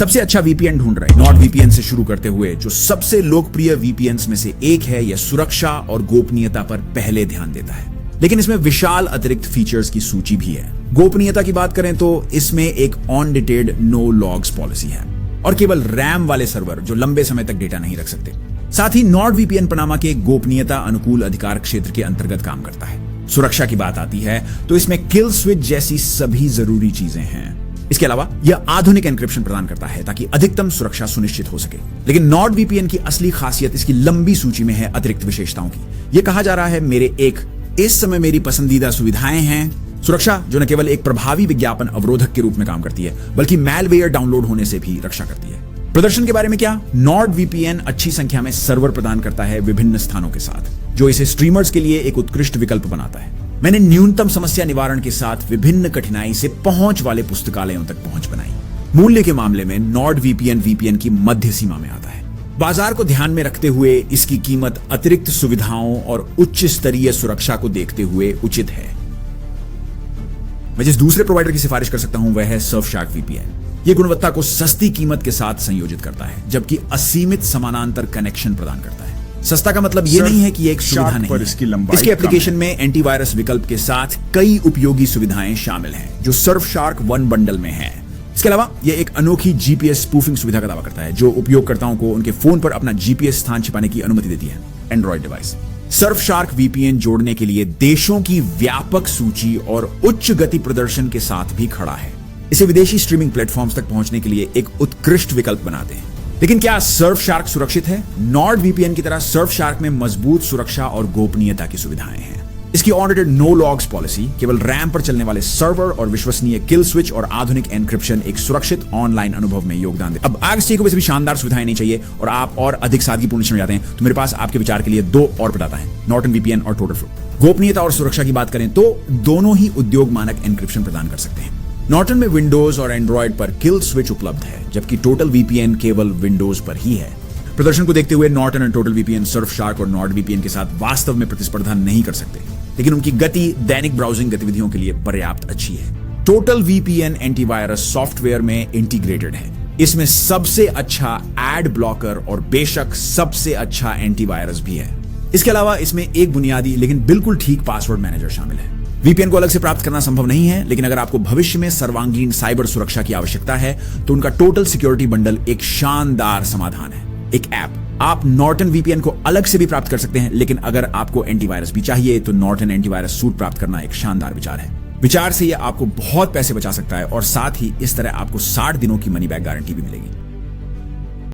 सबसे अच्छा वीपीएन ढूंढ रहे हैं। नॉर्ड वीपीएन से शुरू करते हुए जो सबसे लोकप्रिय वीपीएन्स में से एक है, यह सुरक्षा और गोपनीयता पर पहले ध्यान देता है, लेकिन इसमें विशाल अतिरिक्त फीचर्स की सूची भी है। गोपनीयता की बात करें तो इसमें एक ऑन डिटेड नो लॉग्स पॉलिसी है और केवल रैम वाले सर्वर जो लंबे समय तक डेटा नहीं रख सकते। साथ ही नॉर्ड वीपीएन पनामा के गोपनीयता अनुकूल अधिकार क्षेत्र के अंतर्गत काम करता है। सुरक्षा की बात आती है तो इसमें किल स्विच जैसी सभी जरूरी चीजें हैं। इसके अलावा यह आधुनिक एन्क्रिप्शन प्रदान करता है ताकि अधिकतम सुरक्षा सुनिश्चित हो सके। लेकिन नॉर्ड वीपीएन की असली खासियत इसकी लंबी सूची में है अतिरिक्त विशेषताओं की। यह कहा जा रहा है मेरे इस समय मेरी पसंदीदा सुविधाएं हैं। सुरक्षा जो न केवल एक प्रभावी विज्ञापन अवरोधक के रूप में काम करती है बल्कि मैलवेयर डाउनलोड होने से भी रक्षा करती है। प्रदर्शन के बारे में क्या? नॉर्ड वीपीएन अच्छी संख्या में सर्वर प्रदान करता है विभिन्न स्थानों के साथ, जो इसे स्ट्रीमर्स के लिए एक उत्कृष्ट विकल्प बनाता है। मैंने न्यूनतम समस्या निवारण के साथ विभिन्न कठिनाई से पहुंच वाले पुस्तकालयों तक पहुंच बनाई। मूल्य के मामले में नॉर्ड वीपीएन की मध्य सीमा में आता है। बाजार को ध्यान में रखते हुए इसकी कीमत अतिरिक्त सुविधाओं और उच्च स्तरीय सुरक्षा को देखते हुए उचित है। मैं जिस दूसरे प्रोवाइडर की सिफारिश कर सकता हूं वह है सर्फशार्क वीपीएन। यह गुणवत्ता को सस्ती कीमत के साथ संयोजित करता है, जबकि असीमित समानांतर कनेक्शन प्रदान करता है। सस्ता का मतलब यह नहीं है कि एक सुविधा नहीं है। इसके एप्लीकेशन में एंटीवायरस विकल्प के साथ कई उपयोगी सुविधाएं शामिल हैं जो सर्फशार्क वन बंडल में है। इसके अलावा यह एक अनोखी जीपीएस स्पूफिंग सुविधा का दावा करता है जो उपयोगकर्ताओं को उनके फोन पर अपना जीपीएस स्थान छिपाने की अनुमति देती है। एंड्रॉइड डिवाइस सर्फशार्क वीपीएन जोड़ने के लिए देशों की व्यापक सूची और उच्च गति प्रदर्शन के साथ भी खड़ा है। इसे विदेशी स्ट्रीमिंग प्लेटफॉर्म्स तक पहुंचने के लिए एक उत्कृष्ट विकल्प बनाते हैं। लेकिन क्या सर्फशार्क सुरक्षित है? नॉर्ड वीपीएन की तरह सर्फशार्क में मजबूत सुरक्षा और गोपनीयता की सुविधाएं हैं। इसकी ऑडिटेड नो लॉग्स पॉलिसी, केवल रैम पर चलने वाले सर्वर और विश्वसनीय किल स्विच और आधुनिक एन्क्रिप्शन एक सुरक्षित ऑनलाइन अनुभव में योगदान दे। अब आगे को वैसे भी शानदार सुविधाएं नहीं चाहिए और आप और अधिक सादगीपूर्ण समझ जाते हैं तो मेरे पास आपके विचार के लिए दो और बताता है, नॉर्टन वीपीएन और टोटल फ्लो। गोपनीयता और सुरक्षा की बात करें तो दोनों ही उद्योग मानक एन्क्रिप्शन प्रदान कर सकते हैं। नॉर्टन में विंडोज और एंड्रॉइड पर किल स्विच उपलब्ध है, जबकि टोटल वीपीएन केवल विंडोज पर ही है। प्रदर्शन को देखते हुए नॉर्टन और टोटल वीपीएन सर्फशार्क और नॉर्ड वीपीएन के साथ वास्तव में प्रतिस्पर्धा नहीं कर सकते, लेकिन उनकी गति दैनिक ब्राउजिंग गतिविधियों के लिए पर्याप्त अच्छी है। टोटल वीपीएन एंटीवायरस सॉफ्टवेयर में इंटीग्रेटेड है। इसमें सबसे अच्छा एड ब्लॉकर और बेशक सबसे अच्छा एंटीवायरस भी है। इसके अलावा इसमें एक बुनियादी लेकिन बिल्कुल ठीक पासवर्ड मैनेजर शामिल है। वीपीएन को अलग से प्राप्त करना संभव नहीं है, लेकिन अगर आपको भविष्य में सर्वांगीण साइबर सुरक्षा की आवश्यकता है तो उनका टोटल सिक्योरिटी बंडल एक शानदार समाधान है। एक ऐप आप नॉर्टन वीपीएन को अलग से भी प्राप्त कर सकते हैं, लेकिन अगर आपको एंटीवायरस भी चाहिए तो नॉर्टन एंटीवायरस सूट प्राप्त करना एक शानदार विचार है। विचार से यह आपको बहुत पैसे बचा सकता है और साथ ही इस तरह आपको 60 दिनों की मनी बैक गारंटी भी मिलेगी।